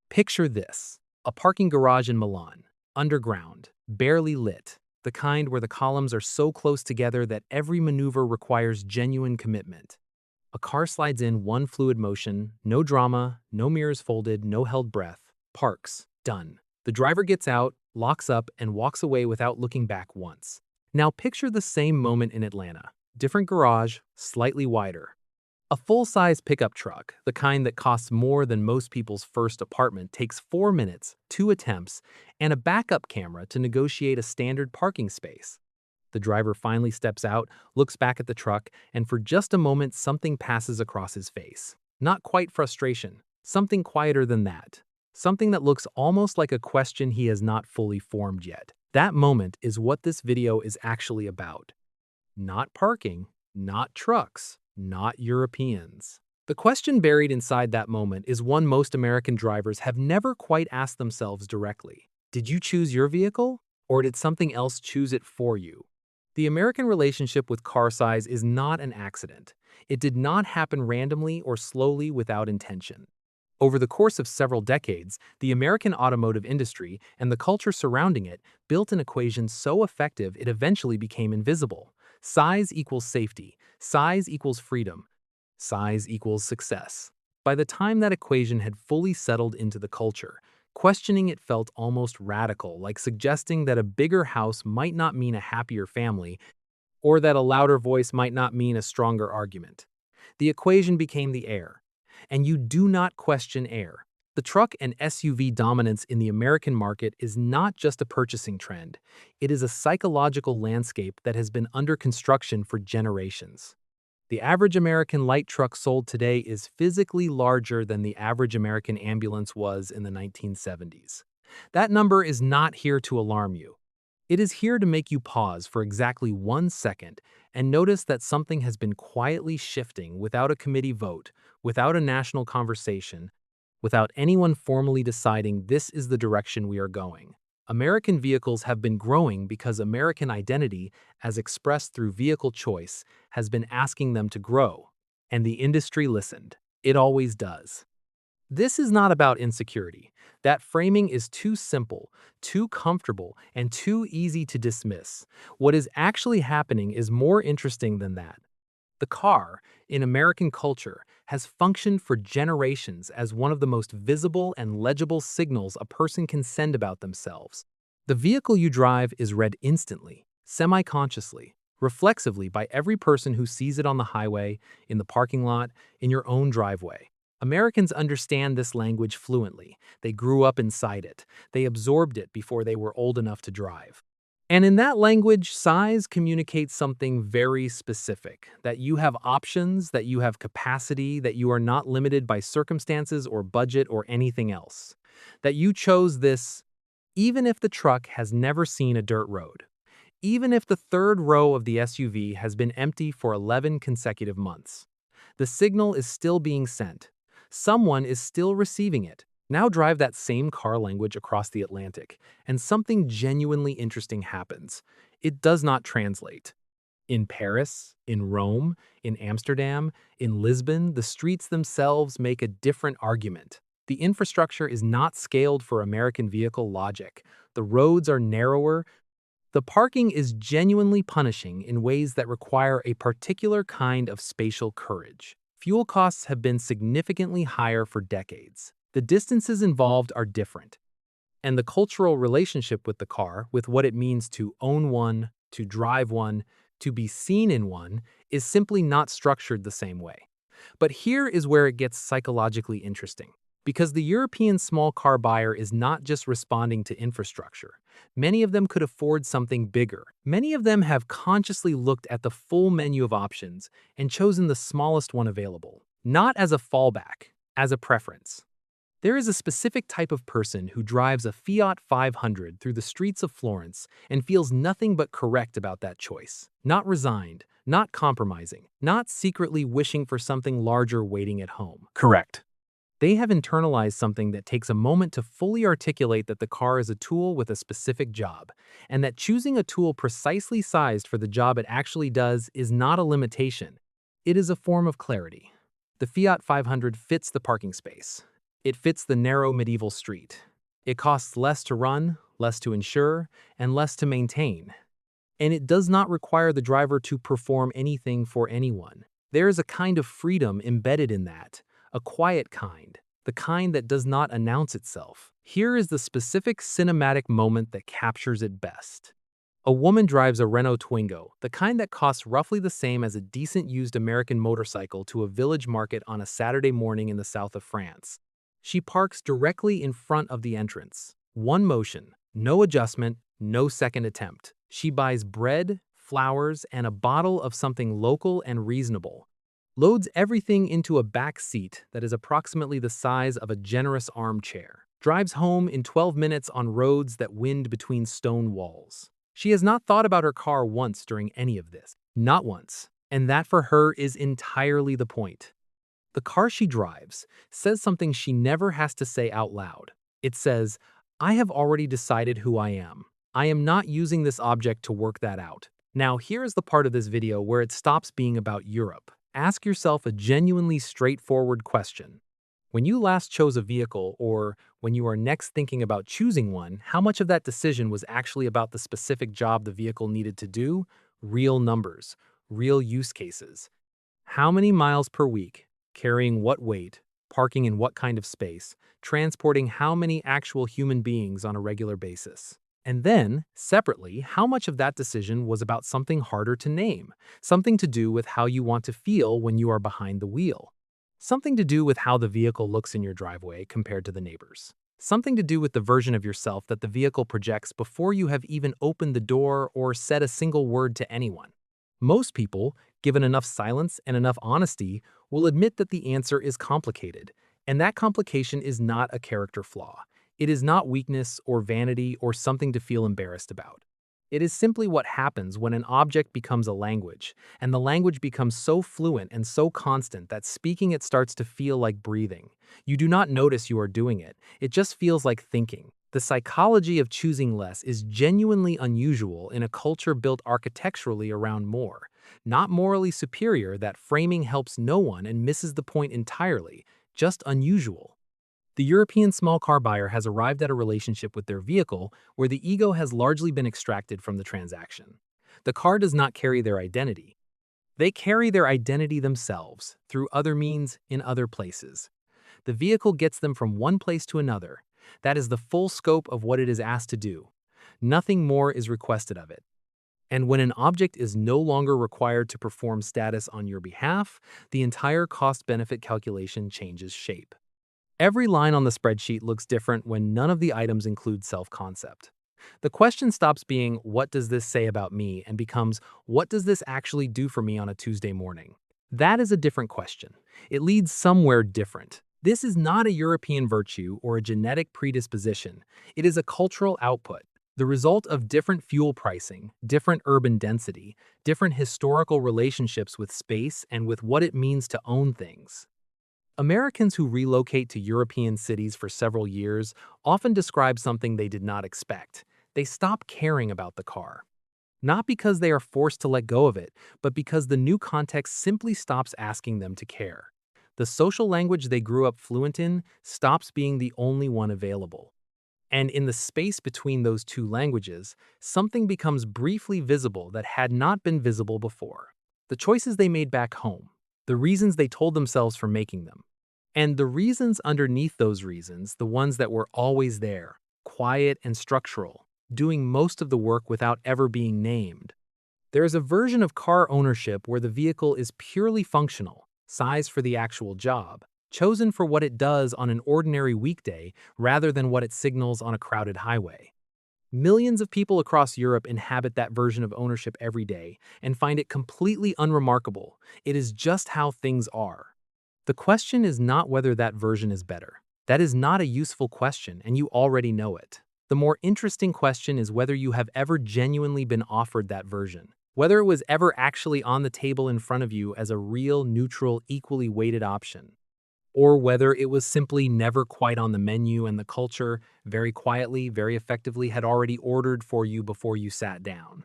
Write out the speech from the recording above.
Picture this: a parking garage in Milan, underground, barely lit, the kind where the columns are so close together that every maneuver requires genuine commitment. A car slides in one fluid motion, no drama, no mirrors folded, no held breath, parks, done. The driver gets out, locks up, and walks away without looking back once. Now picture the same moment in Atlanta. Different garage, slightly wider. A full-size pickup truck, the kind that costs more than most people's first apartment, takes 4 minutes, 2 attempts, and a backup camera to negotiate a standard parking space. The driver finally steps out, looks back at the truck, and for just a moment something passes across his face. Not quite frustration, something quieter than that. Something that looks almost like a question he has not fully formed yet. That moment is what this video is actually about. Not parking, not trucks, not Europeans. The question buried inside that moment is one most American drivers have never quite asked themselves directly. Did you choose your vehicle, or did something else choose it for you? The American relationship with car size is not an accident. It did not happen randomly or slowly without intention. Over the course of several decades, the American automotive industry and the culture surrounding it built an equation so effective it eventually became invisible. Size equals safety, size equals freedom, size equals success. By the time that equation had fully settled into the culture, questioning it felt almost radical, like suggesting that a bigger house might not mean a happier family, or that a louder voice might not mean a stronger argument. The equation became the air. And you do not question air. The truck and SUV dominance in the American market is not just a purchasing trend. It is a psychological landscape that has been under construction for generations. The average American light truck sold today is physically larger than the average American ambulance was in the 1970s. That number is not here to alarm you. It is here to make you pause for exactly 1 second and notice that something has been quietly shifting without a committee vote, without a national conversation, without anyone formally deciding this is the direction we are going. American vehicles have been growing because American identity, as expressed through vehicle choice, has been asking them to grow. And the industry listened. It always does. This is not about insecurity. That framing is too simple, too comfortable, and too easy to dismiss. What is actually happening is more interesting than that. The car, in American culture, has functioned for generations as one of the most visible and legible signals a person can send about themselves. The vehicle you drive is read instantly, semi-consciously, reflexively by every person who sees it on the highway, in the parking lot, in your own driveway. Americans understand this language fluently. They grew up inside it. They absorbed it before they were old enough to drive. And in that language, size communicates something very specific, that you have options, that you have capacity, that you are not limited by circumstances or budget or anything else. That you chose this even if the truck has never seen a dirt road. Even if the third row of the SUV has been empty for 11 consecutive months. The signal is still being sent. Someone is still receiving it. Now drive that same car language across the Atlantic, and something genuinely interesting happens. It does not translate. In Paris, in Rome, in Amsterdam, in Lisbon, the streets themselves make a different argument. The infrastructure is not scaled for American vehicle logic. The roads are narrower. The parking is genuinely punishing in ways that require a particular kind of spatial courage. Fuel costs have been significantly higher for decades. The distances involved are different. And the cultural relationship with the car, with what it means to own one, to drive one, to be seen in one, is simply not structured the same way. But here is where it gets psychologically interesting. Because the European small car buyer is not just responding to infrastructure. Many of them could afford something bigger. Many of them have consciously looked at the full menu of options and chosen the smallest one available. Not as a fallback, as a preference. There is a specific type of person who drives a Fiat 500 through the streets of Florence and feels nothing but correct about that choice. Not resigned, not compromising, not secretly wishing for something larger waiting at home. Correct. They have internalized something that takes a moment to fully articulate that the car is a tool with a specific job, and that choosing a tool precisely sized for the job it actually does is not a limitation. It is a form of clarity. The Fiat 500 fits the parking space. It fits the narrow medieval street. It costs less to run, less to insure, and less to maintain. And it does not require the driver to perform anything for anyone. There is a kind of freedom embedded in that, a quiet kind, the kind that does not announce itself. Here is the specific cinematic moment that captures it best. A woman drives a Renault Twingo, the kind that costs roughly the same as a decent used American motorcycle, to a village market on a Saturday morning in the south of France. She parks directly in front of the entrance. One motion, no adjustment, no second attempt. She buys bread, flowers, and a bottle of something local and reasonable. Loads everything into a back seat that is approximately the size of a generous armchair. Drives home in 12 minutes on roads that wind between stone walls. She has not thought about her car once during any of this. Not once. And that for her is entirely the point. The car she drives says something she never has to say out loud. It says, "I have already decided who I am. I am not using this object to work that out." Now, here is the part of this video where it stops being about Europe. Ask yourself a genuinely straightforward question. When you last chose a vehicle, or when you are next thinking about choosing one, how much of that decision was actually about the specific job the vehicle needed to do? Real numbers, real use cases. How many miles per week? Carrying what weight? Parking in what kind of space? Transporting how many actual human beings on a regular basis? And then, separately, how much of that decision was about something harder to name? Something to do with how you want to feel when you are behind the wheel. Something to do with how the vehicle looks in your driveway compared to the neighbors. Something to do with the version of yourself that the vehicle projects before you have even opened the door or said a single word to anyone. Most people, given enough silence and enough honesty, will admit that the answer is complicated, and that complication is not a character flaw. It is not weakness or vanity or something to feel embarrassed about. It is simply what happens when an object becomes a language, and the language becomes so fluent and so constant that speaking it starts to feel like breathing. You do not notice you are doing it, it just feels like thinking. The psychology of choosing less is genuinely unusual in a culture built architecturally around more. Not morally superior, that framing helps no one and misses the point entirely, just unusual. The European small car buyer has arrived at a relationship with their vehicle where the ego has largely been extracted from the transaction. The car does not carry their identity. They carry their identity themselves, through other means, in other places. The vehicle gets them from one place to another. That is the full scope of what it is asked to do. Nothing more is requested of it. And when an object is no longer required to perform status on your behalf, the entire cost-benefit calculation changes shape. Every line on the spreadsheet looks different when none of the items include self-concept. The question stops being, "What does this say about me?" and becomes, "What does this actually do for me on a Tuesday morning?" That is a different question. It leads somewhere different. This is not a European virtue or a genetic predisposition. It is a cultural output, the result of different fuel pricing, different urban density, different historical relationships with space and with what it means to own things. Americans who relocate to European cities for several years often describe something they did not expect. They stop caring about the car. Not because they are forced to let go of it, but because the new context simply stops asking them to care. The social language they grew up fluent in stops being the only one available. And in the space between those two languages, something becomes briefly visible that had not been visible before. The choices they made back home, the reasons they told themselves for making them, and the reasons underneath those reasons, the ones that were always there, quiet and structural, doing most of the work without ever being named. There is a version of car ownership where the vehicle is purely functional, size for the actual job, chosen for what it does on an ordinary weekday rather than what it signals on a crowded highway. Millions of people across Europe inhabit that version of ownership every day and find it completely unremarkable. It is just how things are. The question is not whether that version is better. That is not a useful question, and you already know it. The more interesting question is whether you have ever genuinely been offered that version, whether it was ever actually on the table in front of you as a real, neutral, equally weighted option, or whether it was simply never quite on the menu and the culture, very quietly, very effectively, had already ordered for you before you sat down.